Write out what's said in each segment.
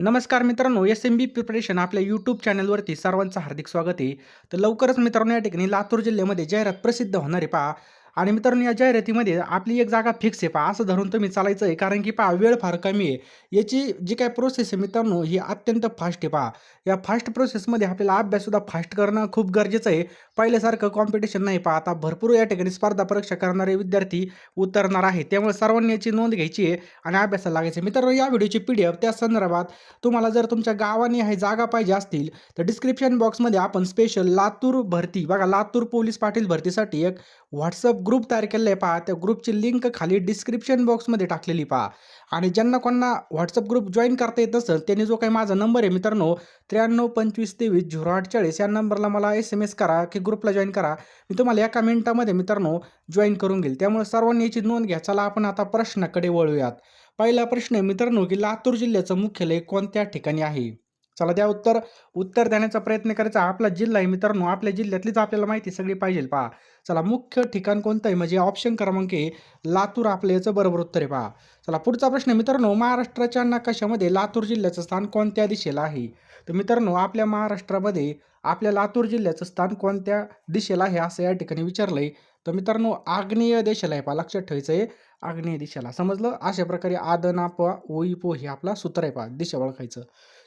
नमस्कार मित्रांनो, एस-एम-बी प्रिपरेशन आपल्या यूट्यूब चॅनलवरती सर्वांचं हार्दिक स्वागत आहे. तर लवकरच मित्रांनो या ठिकाणी लातूर जिल्ह्यामध्ये जाहिरात प्रसिद्ध होणार आहे पहा. आणि मित्रांनो या जाहिरातीमध्ये आपली एक जागा फिक्स आहे पहा, असं धरून तुम्ही चालायचं आहे. कारण की पहा वेळ फार कमी आहे. याची जी काही प्रोसेस आहे मित्रांनो ही अत्यंत फास्ट आहे पहा. या फास्ट प्रोसेसमध्ये आपल्याला अभ्याससुद्धा फास्ट करणं खूप गरजेचं आहे. पहिल्यासारखं कॉम्पिटिशन नाही पहा. आता भरपूर या ठिकाणी स्पर्धा परीक्षा करणारे विद्यार्थी उतरणार आहेत. त्यामुळे सर्वांनी याची नोंद घ्यायची आहे आणि अभ्यासाला लागायचं आहे. मित्रांनो या व्हिडिओची PDF त्या संदर्भात तुम्हाला जर तुमच्या गावाने हे जागा पाहिजे असतील तर डिस्क्रिप्शन बॉक्समध्ये आपण स्पेशल लातूर भरती बघा लातूर पोलीस पाटील भरतीसाठी एक WhatsApp ग्रुप तयार केलेला आहे पहा. त्या ग्रुपची लिंक खाली डिस्क्रिप्शन बॉक्समध्ये टाकलेली पहा. आणि ज्यांना कोणाला WhatsApp ग्रुप जॉइन करता येत नसेल त्यांनी जो काही माझा नंबर आहे मित्रांनो 9325230840 या नंबरला मला SMS करा की ग्रुपला जॉइन करा. मी तुम्हाला एका मिनिटामध्ये मित्रांनो जॉइन करून घेईल. त्यामुळे सर्वांनी याची नोंद घ्या. चला आपण आता प्रश्नाकडे वळूयात. पहिला प्रश्न आहे मित्रांनो की लातूर जिल्ह्याचं मुख्यालय कोणत्या ठिकाणी आहे? चला द्या उत्तर. उत्तर देण्याचा प्रयत्न करायचा. आपला जिल्हा आहे मित्रांनो, आपल्या जिल्ह्यातलीच आपल्याला माहिती सगळी पाहिजे पहा. चला मुख्य ठिकाण कोणतं आहे म्हणजे ऑप्शन क्रमांक आहे लातूर आपलं याचं बरोबर उत्तर आहे पहा. चला पुढचा प्रश्न मित्रांनो, महाराष्ट्राच्या नकाशामध्ये लातूर जिल्ह्याचं स्थान कोणत्या दिशेला आहे? तर मित्रांनो आपल्या महाराष्ट्रामध्ये आपल्या लातूर जिल्ह्याचं स्थान कोणत्या दिशेला आहे असं या ठिकाणी विचारलंय. तर मित्रांनो आग्नेय दिशेला आहे पहा, लक्षात ठेवायचं आहे आग्नेय दिशेला. समजलं? अशा प्रकारे आदनाप ओईपो हे आपला सूत्र आहे पहा, दिशा ओळखायचं.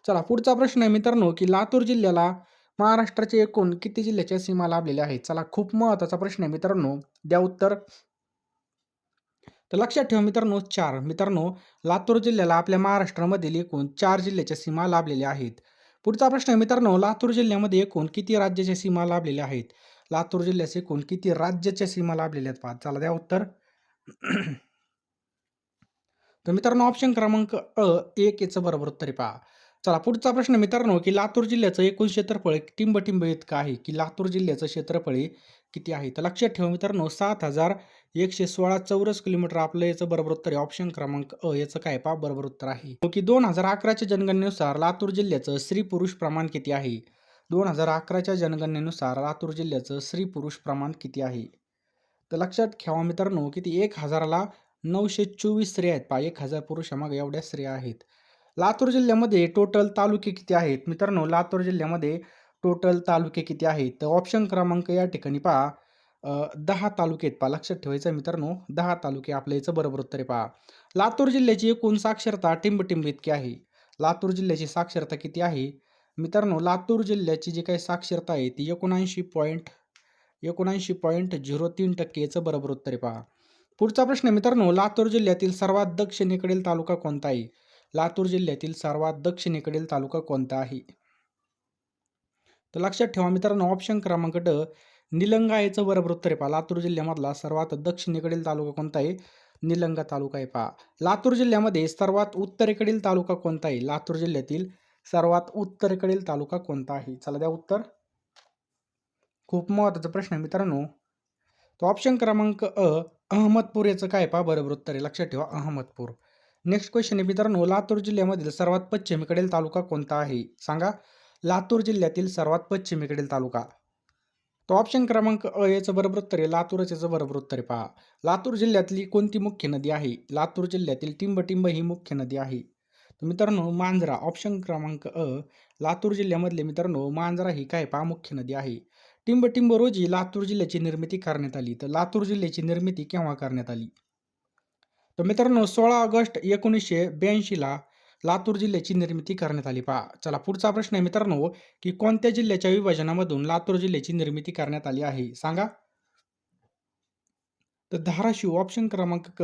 चला पुढचा प्रश्न आहे मित्रांनो की लातूर जिल्ह्याला महाराष्ट्राचे एकूण किती जिल्ह्याच्या सीमा लाभलेल्या आहेत? चला खूप महत्त्वाचा प्रश्न आहे मित्रांनो, द्या उत्तर. तर लक्षात ठेवा मित्रांनो 4. मित्रांनो लातूर जिल्ह्याला आपल्या महाराष्ट्रामधील एकूण 4 जिल्ह्याच्या सीमा लाभलेल्या आहेत. पुढचा प्रश्न आहे मित्रांनो, लातूर जिल्ह्यामध्ये एकूण किती राज्याच्या सीमा लाभलेल्या आहेत? लातूर जिल्ह्याचे एकूण किती राज्याच्या सीमा लाभलेल्या आहेत पहा. चला द्या उत्तर. तर मित्रांनो ऑप्शन क्रमांक 1 याचं बरोबर उत्तर आहे पहा. चला पुढचा प्रश्न मित्रांनो की लातूर जिल्ह्याचं एकूण क्षेत्रफळ टिंब इतकं आहे की लातूर जिल्ह्याचं क्षेत्रफळ किती आहे? तर लक्षात ठेवा मित्रांनो 7116 चौरस किलोमीटर आपलं याचं बरोबर उत्तर आहे. ऑप्शन क्रमांक याचं काय पहा बरोबर उत्तर आहे. की 2011च्या जनगणनेनुसार लातूर जिल्ह्याचं स्त्री पुरुष प्रमाण किती आहे? 2011च्या जनगणनेनुसार लातूर जिल्ह्याचं स्त्री पुरुष प्रमाण किती आहे? तर लक्षात ठेवा मित्रांनो किती 1000ला 924 स्त्रिया आहेत पहा. 1000 पुरुषामागे एवढ्या स्त्रिया आहेत. लातूर जिल्ह्यामध्ये टोटल तालुके किती आहेत? मित्रांनो लातूर जिल्ह्यामध्ये टोटल तालुके किती आहेत? तर ऑप्शन क्रमांक या ठिकाणी पहा 10 तालुके आहेत पहा. लक्षात ठेवायचं आहे मित्रांनो 10 तालुके आपल्या याचं बरोबर उत्तर आहे पहा. लातूर जिल्ह्याची एकूण साक्षरता टिंब इतकी आहे. लातूर जिल्ह्याची साक्षरता किती आहे? मित्रांनो लातूर जिल्ह्याची जी काही साक्षरता आहे ती 79.03% याचं बरोबर उत्तर आहे पहा. पुढचा प्रश्न आहे मित्रांनो, लातूर जिल्ह्यातील सर्वात दक्षिणेकडील तालुका कोणता आहे? लातूर जिल्ह्यातील सर्वात दक्षिणेकडील तालुका कोणता आहे? तर लक्षात ठेवा मित्रांनो ऑप्शन क्रमांक निलंगा याचं बरोबर उत्तर आहे पहा. लातूर जिल्ह्यामधला सर्वात दक्षिणेकडील तालुका कोणता आहे? निलंगा तालुका आहे पहा. लातूर जिल्ह्यामध्ये सर्वात उत्तरेकडील तालुका कोणता आहे? लातूर जिल्ह्यातील सर्वात उत्तरेकडील तालुका कोणता आहे? चला द्या उत्तर. खूप महत्त्वाचा प्रश्न आहे मित्रांनो. तो ऑप्शन क्रमांक अहमदपूर याचं काय पहा बरोबर उत्तर आहे. लक्षात ठेवा अहमदपूर. नेक्स्ट क्वेश्चन आहे मित्रांनो, लातूर जिल्ह्यामधील सर्वात पश्चिमेकडील तालुका कोणता आहे? सांगा. लातूर जिल्ह्यातील सर्वात पश्चिमेकडील तालुका. तो ऑप्शन क्रमांक याचं बरोबर उत्तर आहे. लातूरच याचं बरोबर उत्तर आहे पहा. लातूर जिल्ह्यातली कोणती मुख्य नदी आहे? लातूर जिल्ह्यातील टिंब ही मुख्य नदी आहे. तर मित्रांनो मांजरा ऑप्शन क्रमांक लातूर जिल्ह्यामधले मित्रांनो मांजरा ही काय पहा मुख्य नदी आहे. टिंब रोजी लातूर जिल्ह्याची निर्मिती करण्यात आली. तर लातूर जिल्ह्याची निर्मिती केव्हा करण्यात आली? तर मित्रांनो 16 ऑगस्ट 1982ला लातूर जिल्ह्याची निर्मिती करण्यात आली पहा. चला पुढचा प्रश्न आहे मित्रांनो की कोणत्या जिल्ह्याच्या विभाजनामधून लातूर जिल्ह्याची निर्मिती करण्यात आली आहे? सांगा. तर धाराशिव ऑप्शन क्रमांक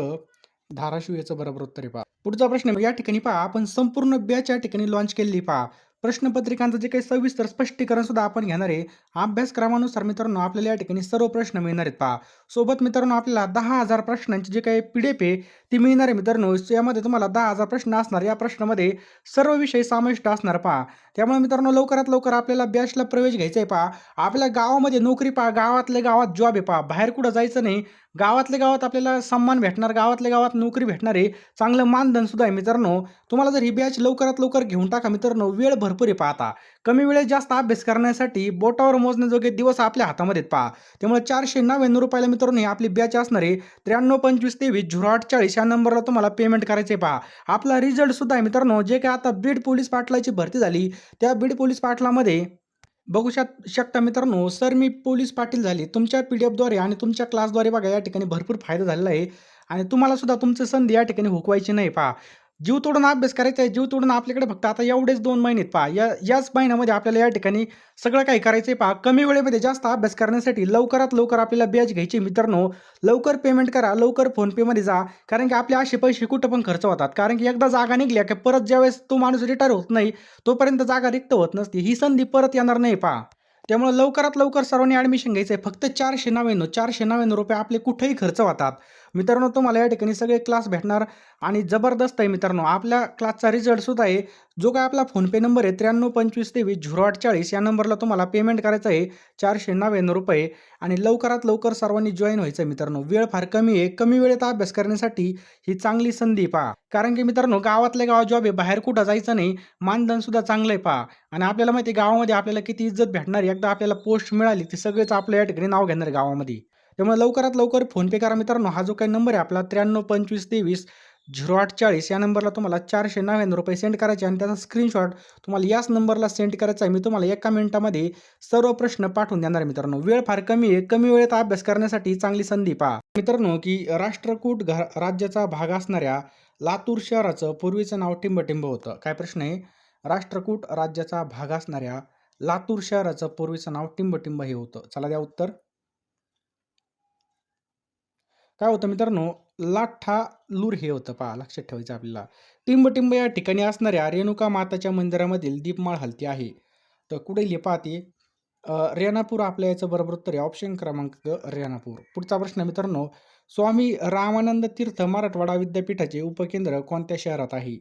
धाराशिव याचं बरोबर उत्तर आहे पहा. पुढचा प्रश्न या ठिकाणी पहा आपण संपूर्ण बॅच या ठिकाणी लॉन्च केलेली पहा. प्रश्नपत्रिकांचं जे काही सविस्तर स्पष्टीकरण सुद्धा आपण घेणार आहे. अभ्यासक्रमानुसार मित्रांनो आपल्याला या ठिकाणी सर्व प्रश्न मिळणार आहेत पहा. सोबत मित्रांनो आपल्याला 10,000 प्रश्नांची जे काही PDF आहे ती मिळणार आहे मित्रांनो. यामध्ये तुम्हाला 10,000 प्रश्न असणार. या प्रश्नामध्ये सर्व विषय समाविष्ट असणार पहा. त्यामुळे मित्रांनो लवकरात लवकर आपल्याला बॅचला प्रवेश घ्यायचा आहे पहा. आपल्या गावामध्ये नोकरी पहा, गावातल्या गावात जॉब आहे पहा. बाहेर कुठं जायचं नाही. गावातल्या गावात आपल्याला सन्मान भेटणार, गावातल्या गावात नोकरी भेटणार आहे, चांगलं मानधनसुद्धा आहे मित्रांनो. तुम्हाला जर ही बॅच लवकरात लवकर घेऊन टाका मित्रांनो, वेळ भरपूर आहे पहा आता. कमी वेळेत जास्त अभ्यास करण्यासाठी बोटावर मोजण्याजोगे दिवस आपल्या हातामध्ये आहेत पहा. त्यामुळे ₹499 ला मित्रांनो ही आपली बॅच असणार आहे. 9325230840 या नंबरला तुम्हाला पेमेंट करायचं आहे पहा. आपला रिझल्टसुद्धा आहे मित्रांनो, जे काही आता बीड पोलीस पाटलाची भरती झाली, त्या बीड पोलीस पाटलामध्ये बघू शकता मित्रांनो, सर मी पोलीस पाटील झाले. तुमच्या PDF द्वारे आणि तुमच्या क्लासद्वारे बघा या ठिकाणी भरपूर फायदा झालेला आहे आणि तुम्हाला सुद्धा तुमची संधी या ठिकाणी हुकवायची नाही पहा. जीव तोडून अभ्यास करायचा आहे, जीव तोडून आपल्याकडे फक्त आता एवढेच 2 महिने आहेत पहा. याच महिन्यामध्ये आपल्याला या ठिकाणी सगळं काही करायचं आहे पहा. कमी वेळेमध्ये जास्त अभ्यास करण्यासाठी लवकरात लवकर आपल्याला बॅच घ्यायची मित्रांनो. लवकर पेमेंट करा, लवकर फोनपेमध्ये जा. कारण की आपले असे पैसे कुठं पण खर्च होतात. कारण की एकदा जागा निघल्या की परत ज्यावेळेस तो माणूस रिटायर होत नाही, तोपर्यंत जागा रिक्त होत नसते. ही संधी परत येणार नाही पहा. त्यामुळे लवकरात लवकर सर्वांनी ॲडमिशन घ्यायचं आहे. फक्त ₹499 आपले कुठेही खर्च होतात. मित्रांनो तुम्हाला या ठिकाणी सगळे क्लास भेटणार आणि जबरदस्त आहे मित्रांनो. आपल्या क्लासचा रिझल्टसुद्धा आहे. जो काय आपला फोनपे नंबर आहे 9325230840 या नंबरला तुम्हाला पेमेंट करायचं आहे ₹499 आणि लवकरात लवकर सर्वांनी जॉईन व्हायचं आहे मित्रांनो. वेळ फार कमी आहे. कमी वेळेत अभ्यास करण्यासाठी ही चांगली संधी पहा. कारण की मित्रांनो गावातल्या गावात जॉब आहे, बाहेर कुठं जायचं नाही. मानधनसुद्धा चांगलं आहे पहा आणि आपल्याला माहिती आहे गावामध्ये आपल्याला किती इज्जत भेटणार आहे. एकदा आपल्याला पोस्ट मिळाली की सगळेच आपल्या या ठिकाणी नाव घेणार आहे गावामध्ये. त्यामुळे लवकरात लवकर फोनपे करा मित्रांनो. हा जो काही नंबर आहे आपला 9325230840 या नंबरला तुम्हाला ₹499 सेंड करायचे आणि त्याचा स्क्रीनशॉट तुम्हाला याच नंबरला सेंड करायचा आहे. मी तुम्हाला एका मिनिटामध्ये सर्व प्रश्न पाठवून देणार आहे मित्रांनो. वेळ फार कमी आहे. कमी वेळेत अभ्यास करण्यासाठी चांगली संधी पहा. मित्रांनो की राष्ट्रकूट राज्याचा भाग असणाऱ्या लातूर शहराचं पूर्वीचं नाव टिंबटिंब होतं. काय प्रश्न आहे? राष्ट्रकूट राज्याचा भाग असणाऱ्या लातूर शहराचं पूर्वीचं नाव टिंबटिंब हे होतं. चला द्या उत्तर. काय होतं मित्रांनो, लाठालूर हे होतं पहा, लक्षात ठेवायचं आपल्याला. टिंबटिंब या ठिकाणी असणाऱ्या रेणुका माताच्या मंदिरामधील दीपमाळ हलती आहे. तर कुठे लिहि पाहते रेणापूर आपल्या याचं बरोबर उत्तर आहे. ऑप्शन क्रमांक रेणापूर. पुढचा प्रश्न मित्रांनो, स्वामी रामानंद तीर्थ मराठवाडा विद्यापीठाचे उपकेंद्र कोणत्या शहरात आहे?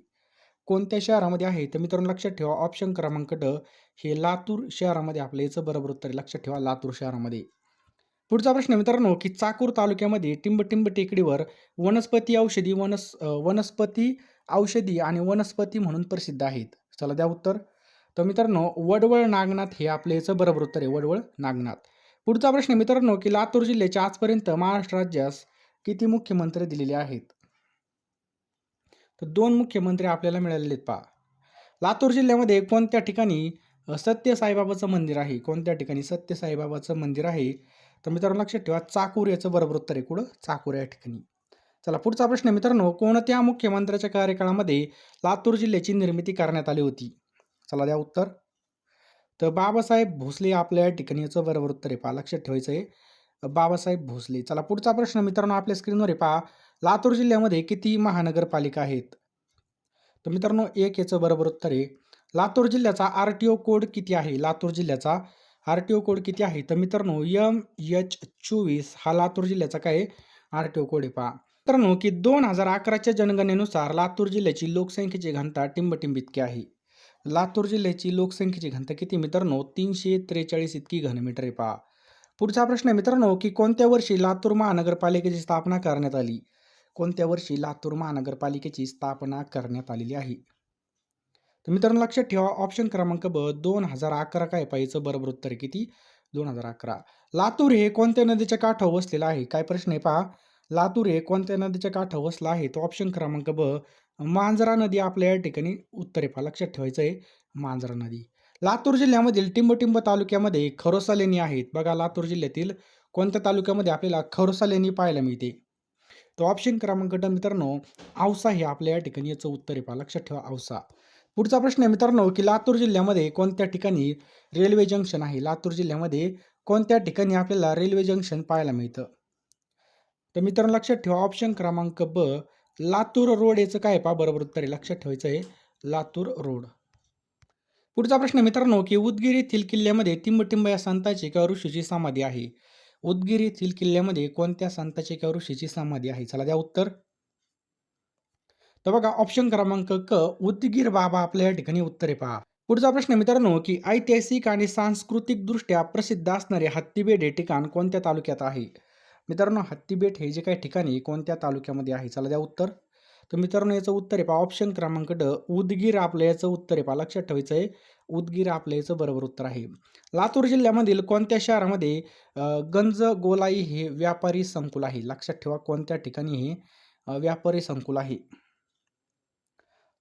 कोणत्या शहरामध्ये आहे? तर मित्रांनो लक्षात ठेवा ऑप्शन क्रमांक ड हे लातूर शहरामध्ये आपल्या याचं बरोबर उत्तर आहे. लक्षात ठेवा लातूर शहरामध्ये. पुढचा प्रश्न मित्रांनो की चाकूर तालुक्यामध्ये टिंबटिंब टेकडीवर वनस्पती औषधी आणि वनस्पती म्हणून प्रसिद्ध आहेत. चला द्या उत्तर. तर मित्रांनो वडवळ नागनाथ हे आपल्या याचं बरोबर उत्तर आहे. वडवळ नागनाथ. पुढचा प्रश्न मित्रांनो की लातूर जिल्ह्याच्या आजपर्यंत महाराष्ट्र राज्यास किती मुख्यमंत्री दिलेले आहेत? तर 2 मुख्यमंत्री आपल्याला मिळालेले आहेत पहा. लातूर जिल्ह्यामध्ये कोणत्या ठिकाणी सत्य साईबाबाचं मंदिर आहे? कोणत्या ठिकाणी सत्य साईबाबाचं मंदिर आहे? तर मित्रांनो लक्षात ठेवा चाकूर याचं बरोबर उत्तर आहे. कुठं? चाकूर या ठिकाणी. चला पुढचा प्रश्न मित्रांनो, कोणत्या मुख्यमंत्र्याच्या कार्यकाळामध्ये लातूर जिल्ह्याची निर्मिती करण्यात आली होती? चला द्या उत्तर. तर बाबासाहेब भोसले आपल्या या ठिकाणी याचं बरोबर उत्तर आहे पहा. लक्षात ठेवायचं आहे बाबासाहेब भोसले. चला पुढचा प्रश्न मित्रांनो आपल्या स्क्रीनवर आहे पहा. लातूर जिल्ह्यामध्ये किती महानगरपालिका आहेत? तर मित्रांनो 1 याचं बरोबर उत्तर आहे. लातूर जिल्ह्याचा RTO कोड किती आहे? लातूर जिल्ह्याचा RTO कोड किती आहे? तर मित्रांनो MH24 हा लातूर जिल्ह्याचा काय RTO कोड आहे पहा. मित्रांनो की 2011च्या जनगणनेनुसार लातूर जिल्ह्याची लोकसंख्येची घनता टिंबटिंब इतकी आहे. लातूर जिल्ह्याची लोकसंख्येची घनता किती मित्रांनो? 343 इतकी घनमीटर आहे पहा. पुढचा प्रश्न मित्रांनो की कोणत्या वर्षी लातूर महानगरपालिकेची स्थापना करण्यात आली? कोणत्या वर्षी लातूर महानगरपालिकेची स्थापना करण्यात आलेली आहे? तर मित्रांनो लक्षात ठेवा ऑप्शन क्रमांक ब 2011 काय पाहिजे बरोबर उत्तर आहे. किती? 2011. लातूर हे कोणत्या नदीच्या काठावर वसलेलं आहे? काय प्रश्न आहे पहा. लातूर हे कोणत्या नदीच्या काठावर वसलं आहे? तो ऑप्शन क्रमांक ब मांजरा नदी आपल्या या ठिकाणी उत्तर आहे पहा. लक्षात ठेवायचं आहे मांजरा नदी. लातूर जिल्ह्यामधील टिंबटिंब तालुक्यामध्ये खरोसा लेणी आहेत. बघा लातूर जिल्ह्यातील कोणत्या तालुक्यामध्ये आपल्याला खरोसा लेणी पाहायला मिळते? तो ऑप्शन क्रमांक ड मित्रांनो औसा हे आपल्या या ठिकाणी याचं उत्तर आहे पहा. लक्षात ठेवा औसा. पुढचा प्रश्न आहे मित्रांनो की लातूर जिल्ह्यामध्ये कोणत्या ठिकाणी रेल्वे जंक्शन आहे? लातूर जिल्ह्यामध्ये कोणत्या ठिकाणी आपल्याला रेल्वे जंक्शन पाहायला मिळतं? तर मित्रांनो लक्षात ठेवा ऑप्शन क्रमांक ब लातूर रोड याचं काय पहा बरोबर उत्तर आहे. लक्षात ठेवायचं आहे लातूर रोड. पुढचा प्रश्न मित्रांनो की उदगीर येथील किल्ल्यामध्ये टिंबटिंब या संताची किंवा ऋषीची समाधी आहे. उदगीर येथील किल्ल्यामध्ये कोणत्या संताची किंवा ऋषीची समाधी आहे? चला द्या उत्तर. तर बघा ऑप्शन क्रमांक क उदगीर बाबा आपल्या या ठिकाणी उत्तर आहे पहा. पुढचा प्रश्न मित्रांनो की ऐतिहासिक आणि सांस्कृतिक दृष्ट्या प्रसिद्ध असणारे हत्तीबेट हे ठिकाण कोणत्या तालुक्यात आहे? मित्रांनो हत्तीबेट हे जे काही ठिकाण आहे कोणत्या तालुक्यामध्ये आहे? चला द्या उत्तर. तर मित्रांनो याचं उत्तर आहे पहा ऑप्शन क्रमांक ड उदगीर आपलं याचं उत्तर आहे पहा. लक्षात ठेवायचं आहे उदगीर आपलं याचं बरोबर उत्तर आहे. लातूर जिल्ह्यामधील कोणत्या शहरामध्ये गंजगोलाई हे व्यापारी संकुल आहे? लक्षात ठेवा कोणत्या ठिकाणी हे व्यापारी संकुल आहे.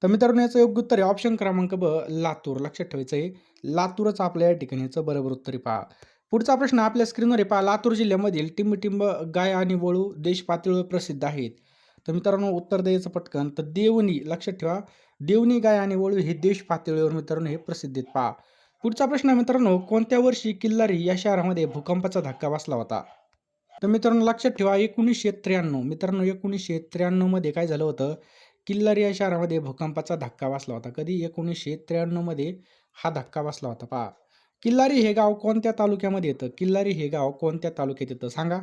तर मित्रांनो याचं योग्य उत्तर आहे ऑप्शन क्रमांक ब लातूर. लक्षात ठेवायचं आहे लातूरच आपल्या या ठिकाणी याचं बरोबर उत्तर आहे पहा. पुढचा प्रश्न आपल्या स्क्रीनवर आहे पहा. लातूर जिल्ह्यामधील टिंबटिंब गाय आणि वळू देश पातळीवर प्रसिद्ध आहेत. तर मित्रांनो उत्तर द्यायचं पटकन. तर देवणी लक्षात ठेवा देवणी गाय आणि वळू हे देश पातळीवर मित्रांनो हे प्रसिद्ध आहेत पहा. पुढचा प्रश्न मित्रांनो कोणत्या वर्षी किल्लारी या शहरामध्ये भूकंपाचा धक्का बसला होता? तर मित्रांनो लक्षात ठेवा 1993. मित्रांनो 1993 मध्ये काय झालं होतं? किल्लारी या शहरामध्ये भूकंपाचा धक्का बसला होता. कधी? 1993 मध्ये हा धक्का बसला होता पहा. किल्लारी हे गाव कोणत्या तालुक्यामध्ये येतं? किल्लारी हे गाव कोणत्या तालुक्यात येतं सांगा?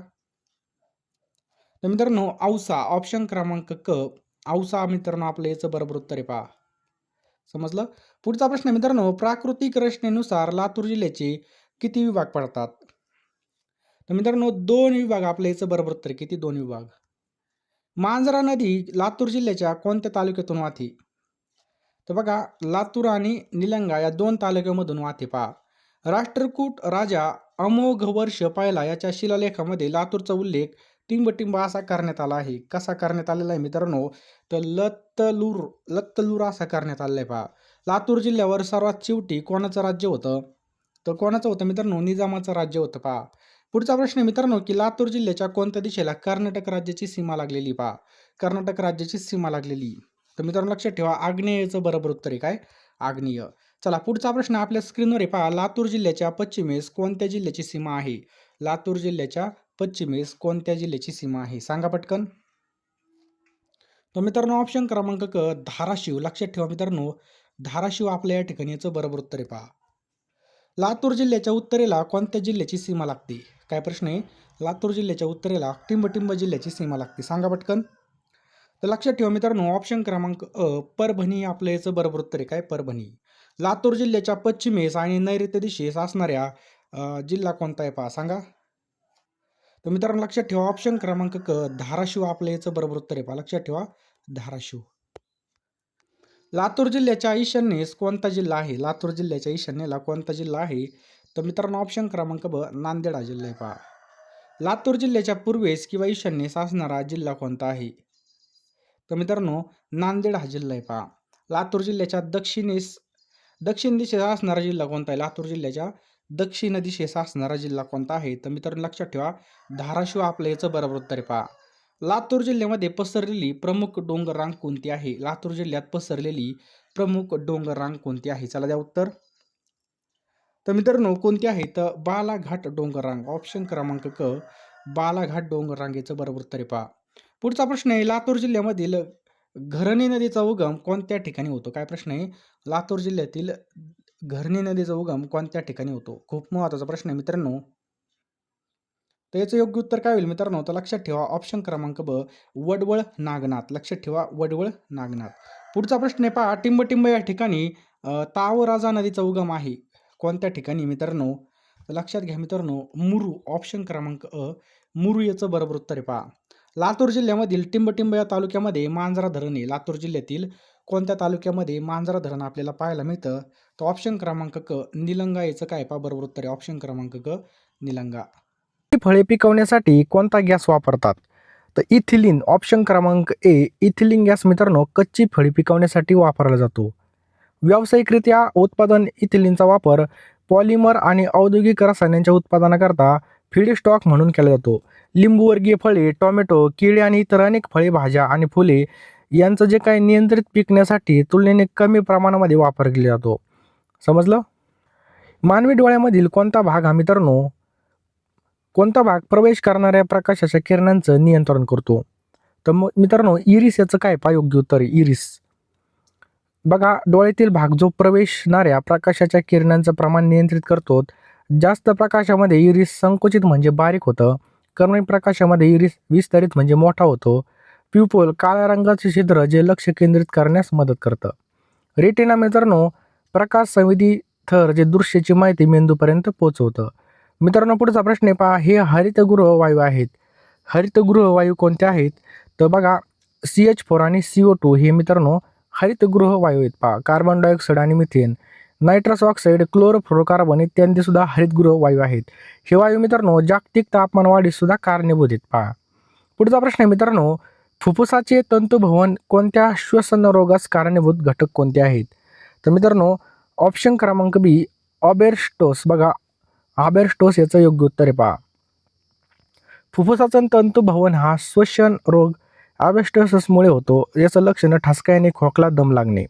तर मित्रांनो औसा ऑप्शन क्रमांक क औसा मित्रांनो आपलं याचं बरोबर उत्तर आहे पहा. समजलं? पुढचा प्रश्न मित्रांनो प्राकृतिक रचनेनुसार लातूर जिल्ह्याचे किती विभाग पडतात? तर मित्रांनो 2 विभाग आपल्या याचं बरोबर उत्तर आहे. किती? 2 विभाग. मांजरा नदी लातूर जिल्ह्याच्या कोणत्या तालुक्यातून वाहते? तर बघा लातूर आणि निलंगा या 2 तालुक्यामधून वाहते पहा. राष्ट्रकूट राजा अमोघ वर्ष पाहिला याच्या शिलालेखामध्ये लातूरचा उल्लेख टिंबटिंब असा करण्यात आला आहे. कसा करण्यात आलेला आहे मित्रांनो? तर लत्तलूर असा करण्यात आलेला आहे पहा. लातूर जिल्ह्यावर सर्वात शेवटी कोणाचं राज्य होतं? तर कोणाचं होतं मित्रांनो? निजामाचं राज्य होतं पहा. पुढचा प्रश्न आहे मित्रांनो की लातूर जिल्ह्याच्या कोणत्या दिशेला कर्नाटक राज्याची सीमा लागलेली पहा. कर्नाटक राज्याची सीमा लागलेली. तर मित्रांनो लक्षात ठेवा आग्नेयचं बरोबर उत्तर आहे काय? आग्नेय. चला पुढचा प्रश्न आपल्या स्क्रीनवर आहे पहा. लातूर जिल्ह्याच्या पश्चिमेस कोणत्या जिल्ह्याची सीमा आहे? लातूर जिल्ह्याच्या पश्चिमेस कोणत्या जिल्ह्याची सीमा आहे? सांगा पटकन. तर मित्रांनो ऑप्शन क्रमांक क धाराशिव. लक्षात ठेवा मित्रांनो धाराशिव आपल्या या ठिकाणी याचं बरोबर उत्तर आहे पहा. लातूर जिल्ह्याच्या उत्तरेला कोणत्या जिल्ह्याची सीमा लागते? काय प्रश्न आहे? लातूर जिल्ह्याच्या उत्तरेला टिंबटिंब जिल्ह्याची सीमा लागते. सांगा पटकन. तर लक्षात ठेवा मित्रांनो ऑप्शन क्रमांक अ परभणी आपलं याचं बरोबर उत्तर आहे काय? परभणी. लातूर जिल्ह्याच्या पश्चिमेस आणि नैऋत्य दिशेस असणाऱ्या जिल्हा कोणता आहे पहा सांगा. तर मित्रांनो लक्षात ठेवा ऑप्शन क्रमांक क धाराशिव आपलं याचं बरोबर उत्तर आहे पहा. लक्षात ठेवा धाराशिव. लातूर जिल्ह्याच्या ईशान्येस कोणता जिल्हा आहे? लातूर जिल्ह्याच्या ईशान्येला कोणता जिल्हा आहे? तर मित्रांनो ऑप्शन क्रमांक ब नांदेड हा जिल्हा आहे पहा. लातूर जिल्ह्याच्या पूर्वेस किंवा ईशान्येस असणारा जिल्हा कोणता आहे? तर मित्रांनो नांदेड हा जिल्हा आहे पहा. लातूर जिल्ह्याच्या दक्षिण दिशेस असणारा जिल्हा कोणता आहे? लातूर जिल्ह्याच्या दक्षिण दिशेस असणारा जिल्हा कोणता आहे? तर मित्रांनो लक्षात ठेवा धाराशिव आपलं याचं बरोबर उत्तर आहे पहा. लातूर जिल्ह्यामध्ये पसरलेली प्रमुख डोंगर रांग कोणती आहे? लातूर जिल्ह्यात पसरलेली प्रमुख डोंगर रांग कोणती आहे? चला द्या उत्तर. तर मित्रांनो कोणती आहे? तर बालाघाट डोंगर रांग. ऑप्शन क्रमांक क बालाघाट डोंगर रांगेचं बरोबर उत्तर आहे पहा. पुढचा प्रश्न आहे लातूर जिल्ह्यामधील घरणी नदीचा उगम कोणत्या ठिकाणी होतो? काय प्रश्न आहे? लातूर जिल्ह्यातील घरणी नदीचा उगम कोणत्या ठिकाणी होतो? खूप महत्त्वाचा प्रश्न आहे मित्रांनो. तर याचं योग्य उत्तर काय होईल मित्रांनो? तर लक्षात ठेवा ऑप्शन क्रमांक ब वडवळ नागनाथ. लक्षात ठेवा वडवळ नागनाथ. पुढचा प्रश्न आहे पहा टिंबटिंब या ठिकाणी तावराजा नदीचा उगम आहे. कोणत्या ठिकाणी मित्रांनो? तर लक्षात घ्या मित्रांनो मुरू ऑप्शन क्रमांक अ मुरू याचं बरोबर उत्तर आहे पहा. लातूर जिल्ह्यामधील टिंबटिंब या तालुक्यामध्ये मांजरा धरण आहे. लातूर जिल्ह्यातील कोणत्या तालुक्यामध्ये मांजरा धरण आपल्याला पाहायला मिळतं? तर ऑप्शन क्रमांक क निलंगा याचं काय पहा बरोबर उत्तर आहे ऑप्शन क्रमांक क निलंगा. फळे पिकवण्यासाठी कोणता गॅस वापरतात? तर इथिलीन ऑप्शन क्रमांक ए इथिलीन गॅस मित्रांनो कच्ची फळे पिकवण्यासाठी वापरला जातो. व्यावसायिकरित्या उत्पादन इथिलीनचा वापर पॉलिमर आणि औद्योगिक रसायनांच्या उत्पादनाकरता फीडस्टॉक म्हणून केला जातो. लिंबूवर्गीय फळे, टोमॅटो, केळी आणि इतर अनेक फळे, भाज्या आणि फुले यांचं जे काही नियंत्रित पिकण्यासाठी तुलनेने कमी प्रमाणामध्ये वापर केला जातो. समजलं? मानवी डोळ्यामधील कोणता भाग हा मित्रांनो कोणता भाग प्रवेश करणाऱ्या प्रकाशाच्या किरणांचं नियंत्रण करतो? तर मित्रांनो इरिस याचं काय पहा योग्य उत्तर आहे इरिस. बघा डोळ्यातील भाग जो प्रवेशणाऱ्या प्रकाशाच्या किरणांचं प्रमाण नियंत्रित करतो. जास्त प्रकाशामध्ये इरिस संकुचित म्हणजे बारीक होतं. कमी प्रकाशामध्ये इरिस विस्तारित म्हणजे मोठा होतो. प्युपल काळ्या रंगाचे छिद्र जे लक्ष केंद्रित करण्यास मदत करतं. रेटिना मित्रांनो प्रकाश संवेदी थर जे दृश्याची माहिती मेंदूपर्यंत पोहोचवतं. मित्रांनो पुढचा प्रश्न आहे पहा हे हरितगृह वायू आहेत. हरितगृह वायू कोणते आहेत? तर बघा CH4 आणि CO2 हे मित्रांनो हरितगृह वायू आहेत पहा. कार्बन डायऑक्साईड आणि मिथेन, नायट्रस ऑक्साईड, क्लोरोफ्लोरोकार्बन इत्यादी सुद्धा हरितगृह वायू आहेत. हे वायू मित्रांनो जागतिक तापमान वाढीस सुद्धा कारणीभूत आहेत पहा. पुढचा प्रश्न आहे मित्रांनो, फुफ्फुसाचे तंतुभवन कोणत्या श्वसन रोगास कारणीभूत घटक कोणते आहेत? तर मित्रांनो ऑप्शन क्रमांक बी ऑबेरस्टोस. बघा ऑबेरस्टोस याचं योग्य उत्तर आहे पहा. फुफ्फुसाचं तंतुभवन हा श्वसन रोग ॲबेस्टोसमुळे होतो. याचं लक्षण ठसका येणे, खोकला, दम लागणे.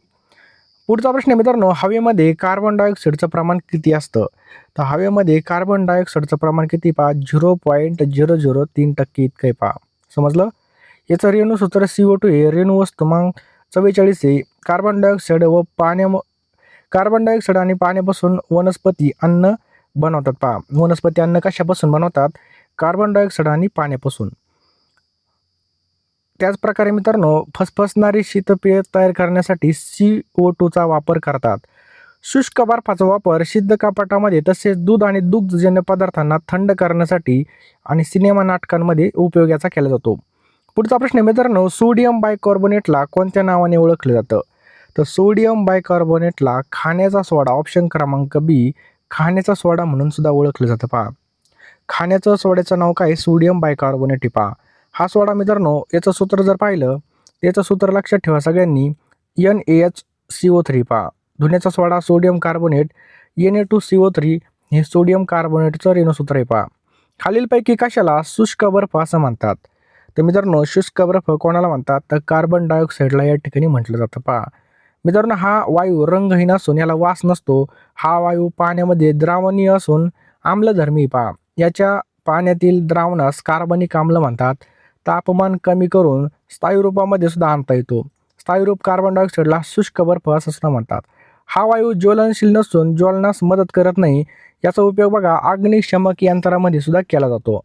पुढचा प्रश्न आहे मित्रांनो, हवेमध्ये कार्बन डायऑक्साईडचं प्रमाण किती असतं? तर हवेमध्ये कार्बन डायऑक्साईडचं प्रमाण किती पहा? 0.003% इतकं आहे पहा. समजलं? याचं रेणूसूत्र CO2 हे रेणू वस्तुमान 44 आहे. कार्बन डायऑक्साईड आणि पाण्यापासून वनस्पती अन्न बनवतात पहा. वनस्पती अन्न कशापासून बनवतात? कार्बन डायऑक्साईड आणि पाण्यापासून. त्याचप्रकारे मित्रांनो फसफसणारी शीतपेय तयार करण्यासाठी CO2चा वापर करतात. शुष्क बर्फाचा वापर शीत कपाटामध्ये तसेच दूध आणि दुग्धजन्य पदार्थांना थंड करण्यासाठी आणि सिनेमा नाटकांमध्ये उपयोगाचा केला जातो. पुढचा प्रश्न आहे मित्रांनो, सोडियम बायकार्बोनेटला कोणत्या नावाने ओळखलं जातं? तर सोडियम बायकार्बोनेटला खाण्याचा सोडा, ऑप्शन क्रमांक बी खाण्याचा सोडा म्हणून सुद्धा ओळखलं जातं पहा. खाण्याचं सोड्याचं नाव काय? सोडियम बायकार्बोनेट पहा. हा सोडा मित्रांनो याचं सूत्र जर पाहिलं याचं सूत्र लक्षात ठेवा सगळ्यांनी, NaHCO3 पहा. धुण्याचा सोडा सोडियम कार्बोनेट, Na2CO3 हे सोडियम कार्बोनेटचं रेणूसूत्र आहे पहा. खालीलपैकी कशाला शुष्क बर्फ असं म्हणतात? तर मित्रांनो शुष्क बर्फ कोणाला म्हणतात? तर कार्बन डायऑक्साईडला या ठिकाणी म्हटलं जातं पहा. मित्रांनो हा वायू रंगहीन असून याला वास नसतो. हा वायू पाण्यामध्ये द्रावणीय असून आम्लधर्मी पहा. याच्या पाण्यातील द्रावणास कार्बनिक आम्ल म्हणतात. तापमान कमी करून स्थायू रूपामध्ये सुद्धा आणता येतो. स्थायू कार्बन डायऑक्साईडला शुष्क बर्फ असं सुद्धा म्हणतात. हा वायू ज्वलनशील नसून ज्वलनास मदत करत नाही. याचा उपयोग बघा अग्निशमक यंत्रामध्ये सुद्धा केला जातो.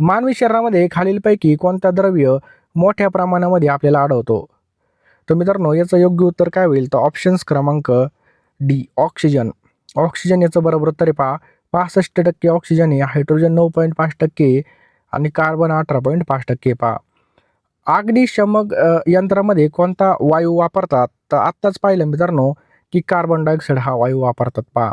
मानवी शरीरामध्ये खालीलपैकी कोणता द्रव्य मोठ्या प्रमाणामध्ये आपल्याला आढळतो? तर मित्रांनो याचं योग्य उत्तर काय होईल? तर ऑप्शन्स क्रमांक डी ऑक्सिजन. ऑक्सिजन याचं बरोबर उत्तर आहे पहा. 65% ऑक्सिजन आहे, हायड्रोजन 9.5% आणि कार्बन 18.5% पहा. अग्निशमक यंत्रामध्ये कोणता वायू वापरतात? तर आत्ताच पाहिलं मित्रांनो की कार्बन डायऑक्साईड हा वायू वापरतात पहा.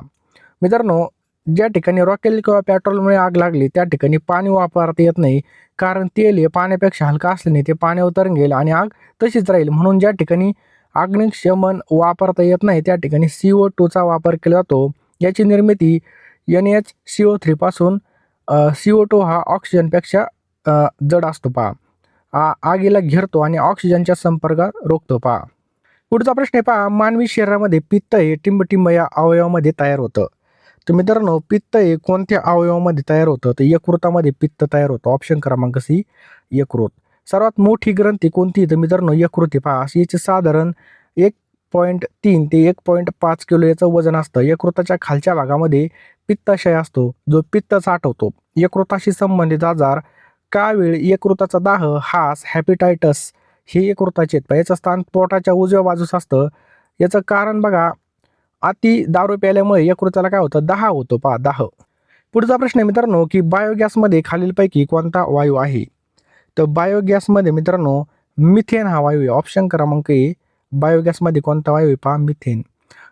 मित्रांनो ज्या ठिकाणी रॉकेल किंवा पेट्रोलमुळे आग लागली त्या ठिकाणी पाणी वापरता येत नाही, कारण तेल हे पाण्यापेक्षा हलका असल्याने ते पाण्यावर तरंगेल आणि आग तशीच राहील. म्हणून ज्या ठिकाणी अग्निशमन वापरता येत नाही त्या ठिकाणी CO2चा वापर केला जातो. याची निर्मिती NaHCO3 पासून. CO2 हा ऑक्सिजनपेक्षा जड असतो पहा. आगीला घेरतो आणि ऑक्सिजनच्या संपर्कात रोखतो पहा. पुढचा प्रश्न आहे पहा, मानवी शरीरामध्ये पित्त हे टिंबटिंब या अवयवामध्ये तयार होतं. तर मित्रांनो पित्त हे कोणत्या अवयवामध्ये तयार होतं? तर यकृतामध्ये पित्त तयार होतं. ऑप्शन क्रमांक सी यकृत. सर्वात मोठी ग्रंथी कोणती? तर मित्रांनो यकृत आहे पहा. याचे साधारण 1.3 ते 1.5 किलो याचं वजन असतं. यकृताच्या खालच्या भागामध्ये पित्ताशय असतो जो पित्त साठवतो. यकृताशी संबंधित आजार, कावीळ, यकृताचा दाह, हास, हॅपेटायटिस हे यकृताचे आहेत. याचं स्थान पोटाच्या उजव्या बाजूस असतं. याचं कारण बघा अति दारू प्यायल्यामुळे यकृताला काय होतं? दाह होतो पहा, दाह. पुढचा प्रश्न आहे मित्रांनो की बायोगॅसमध्ये खालीलपैकी कोणता वायू आहे? तर बायोगॅसमध्ये मित्रांनो मिथेन हा वायू आहे. ऑप्शन क्रमांक ए बायोगॅसमध्ये कोणता वायू आहे पहा? मिथेन.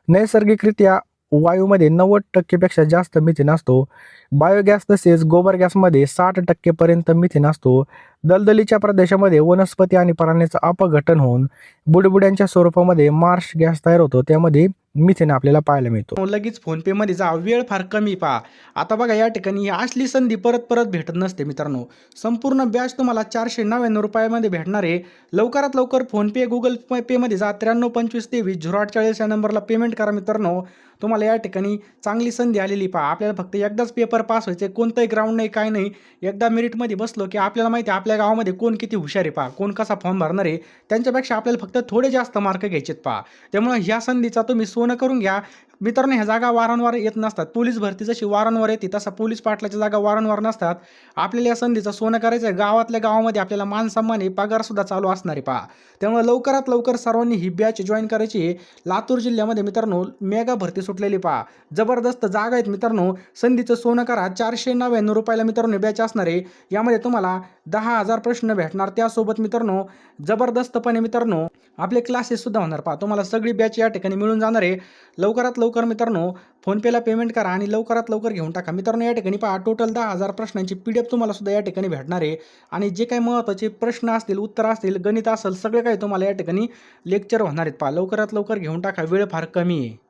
नैसर्गिकरित्या वायूमध्ये 90% पेक्षा जास्त मिथेन असतो. बायोगॅस तसेच गोबर गॅसमध्ये 60% पर्यंत मिथेन असतो. दलदलीच्या प्रदेशामध्ये वनस्पती आणि प्राण्यांचं अपघटन होऊन बुडबुड्यांच्या स्वरूपामध्ये मार्श गॅस तयार होतो. त्यामध्ये मिथेन आपल्याला पाहायला मिळतो. लगेच फोनपेमध्ये जा, वेळ फार कमी पहा. आता बघा या ठिकाणी ही असली संधी परत परत भेटत नसते मित्रांनो. संपूर्ण बॅच तुम्हाला 499 रुपयामध्ये भेटणार आहे. लवकरात लवकर फोनपे गुगल पेमध्ये जा, 93 25 23 048 या नंबरला पेमेंट करा मित्रांनो. तुम्हाला या ठिकाणी चांगली संधी आलेली पहा. आपल्याला फक्त एकदाच पेपर पास व्हायचे, कोणतंही ग्राउंड नाही काय नाही. एकदा मेरिटमध्ये बसलो की आपल्याला माहिती आहे आपल्या गावामध्ये कोण किती हुशार आहे पहा, कोण कसा फॉर्म भरणार आहे. त्यांच्यापेक्षा आपल्याला फक्त थोडे जास्त मार्क घ्यायचेत पहा. त्यामुळे ह्या संधीचा तुम्ही सोनं करून घ्या. मित्रांनो ह्या जागा वारंवार येत नसतात. पोलीस भरती जशी वारंवार येते तसा पोलीस पाटलाच्या जागा वारंवार नसतात. आपल्याला या संधीचं सोनं करायचं आहे. गावातल्या गावामध्ये आपल्याला मान-सन्मान आहे, पगारसुद्धा चालू असणार आहे पहा. त्यामुळे लवकरात लवकर सर्वांनी ही बॅच जॉइन करायची आहे. लातूर जिल्ह्यामध्ये मित्रांनो मेगा भरती सुटलेली पहा. जबरदस्त जागा आहेत मित्रांनो. संधीचं सोनं करा. ₹499 मित्रांनो बॅच असणार आहे. यामध्ये तुम्हाला 10,000 प्रश्न भेटणार. त्यासोबत मित्रांनो जबरदस्तपणे मित्रांनो आपले क्लासेससुद्धा होणार पहा. तुम्हाला सगळी बॅच या ठिकाणी मिळून जाणार आहे. लवकरात लवकर मित्रांनो फोनपेला पेमेंट करा आणि लवकरात लवकर घेऊन टाका. मित्रांनो या ठिकाणी पहा टोटल 10,000 प्रश्नांची PDF तुम्हाला सुद्धा या ठिकाणी भेटणार आहे आणि जे काही महत्त्वाचे प्रश्न असतील, उत्तर असतील, गणित असेल सगळे काही तुम्हाला या ठिकाणी लेक्चर होणार आहेत पहा. लवकरात लवकर घेऊन टाका. वेळ फार कमी आहे.